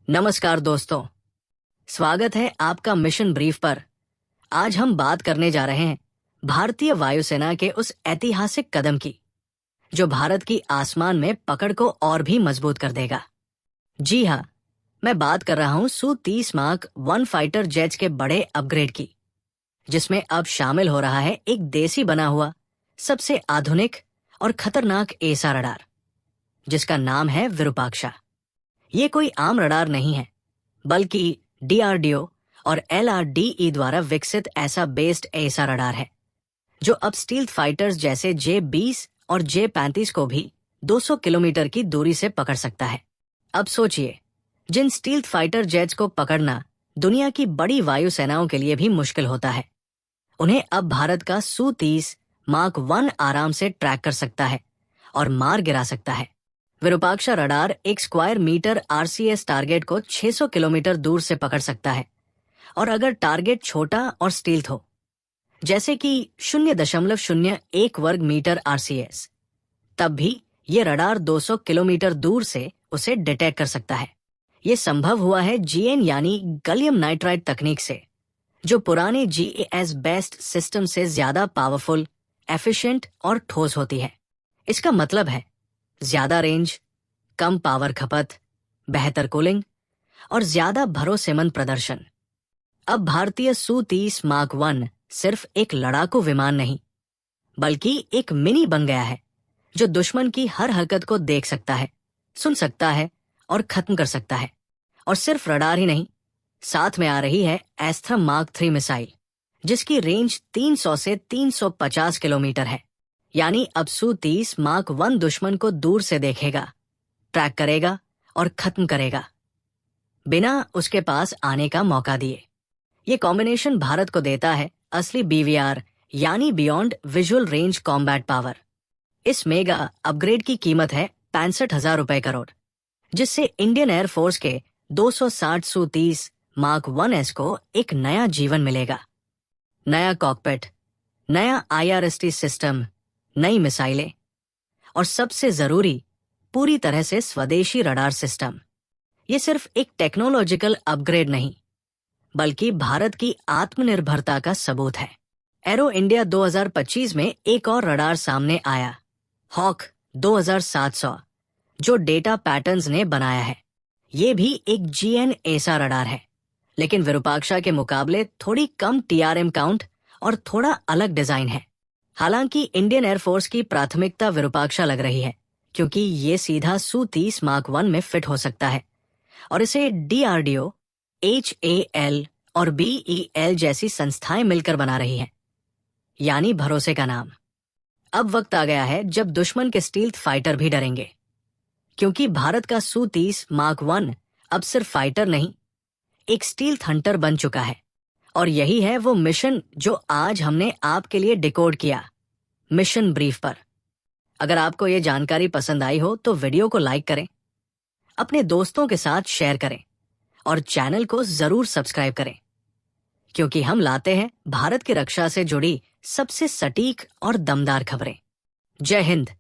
नमस्कार दोस्तों, स्वागत है आपका मिशन ब्रीफ पर। आज हम बात करने जा रहे हैं भारतीय वायुसेना के उस ऐतिहासिक कदम की जो भारत की आसमान में पकड़ को और भी मजबूत कर देगा। जी हाँ, मैं बात कर रहा हूं Su-30 मार्क 1 फाइटर जेट्स के बड़े अपग्रेड की, जिसमें अब शामिल हो रहा है एक देसी बना हुआ सबसे आधुनिक और खतरनाक एसा रडार, जिसका नाम है विरूपाक्षा। ये कोई आम रडार नहीं है, बल्कि DRDO और LRDE द्वारा विकसित ऐसा बेस्ड एसा रडार है जो अब स्टील्थ फाइटर्स जैसे J-20 और J-35 को भी 200 किलोमीटर की दूरी से पकड़ सकता है। अब सोचिए, जिन स्टील्थ फाइटर जेट्स को पकड़ना दुनिया की बड़ी वायुसेनाओं के लिए भी मुश्किल होता है, उन्हें अब भारत का Su-30 मार्क 1 आराम से ट्रैक कर सकता है और मार गिरा सकता है। विरूपाक्षा रडार एक स्क्वायर मीटर RCS टारगेट को 600 किलोमीटर दूर से पकड़ सकता है, और अगर टारगेट छोटा और स्टील्थ हो, जैसे कि 0.01 वर्ग मीटर RCS, तब भी ये रडार 200 किलोमीटर दूर से उसे डिटेक्ट कर सकता है। ये संभव हुआ है GN यानी गैलियम नाइट्राइड तकनीक से, जो पुराने GAS बेस्ड सिस्टम से ज्यादा पावरफुल, एफिशिएंट और ठोस होती है। इसका मतलब है ज्यादा रेंज, कम पावर खपत, बेहतर कूलिंग और ज्यादा भरोसेमंद प्रदर्शन। अब भारतीय Su-30 मार्क 1 सिर्फ एक लड़ाकू विमान नहीं, बल्कि एक मिनी बन गया है जो दुश्मन की हर हरकत को देख सकता है, सुन सकता है और खत्म कर सकता है। और सिर्फ रडार ही नहीं, साथ में आ रही है एस्त्रम मार्क 3 मिसाइल, जिसकी रेंज 300 से 350 किलोमीटर है। यानी अब Su-30 मार्क 1 दुश्मन को दूर से देखेगा, ट्रैक करेगा और खत्म करेगा, बिना उसके पास आने का मौका दिए। ये कॉम्बिनेशन भारत को देता है असली BVR यानी beyond visual range combat power. इस मेगा अपग्रेड की कीमत है 65,000 रुपए करोड़, जिससे इंडियन एयरफोर्स के 260 Su-30 मार्क 1S को एक नया जीवन मिलेगा। नया कॉकपिट, नया IRST सिस्टम, नई मिसाइलें और सबसे जरूरी, पूरी तरह से स्वदेशी रडार सिस्टम। ये सिर्फ एक टेक्नोलॉजिकल अपग्रेड नहीं, बल्कि भारत की आत्मनिर्भरता का सबूत है। एरो इंडिया 2025 में एक और रडार सामने आया, हॉक 2700, जो डेटा पैटर्न्स ने बनाया है। ये भी एक GN एसा रडार है, लेकिन विरूपाक्षा के मुकाबले थोड़ी कम TRM काउंट और थोड़ा अलग डिजाइन है। हालांकि इंडियन एयरफोर्स की प्राथमिकता विरूपाक्षा लग रही है, क्योंकि ये सीधा Su-30 मार्क 1 में फिट हो सकता है, और इसे DRDO, HAL और BEL जैसी संस्थाएं मिलकर बना रही हैं, यानी भरोसे का नाम। अब वक्त आ गया है जब दुश्मन के स्टील्थ फाइटर भी डरेंगे, क्योंकि भारत का Su-30 मार्क 1 अब सिर्फ फाइटर नहीं, एक स्टील्थ हंटर बन चुका है। और यही है वो मिशन जो आज हमने आपके लिए डिकोड किया मिशन ब्रीफ पर। अगर आपको ये जानकारी पसंद आई हो तो वीडियो को लाइक करें, अपने दोस्तों के साथ शेयर करें और चैनल को जरूर सब्सक्राइब करें, क्योंकि हम लाते हैं भारत की रक्षा से जुड़ी सबसे सटीक और दमदार खबरें। जय हिंद।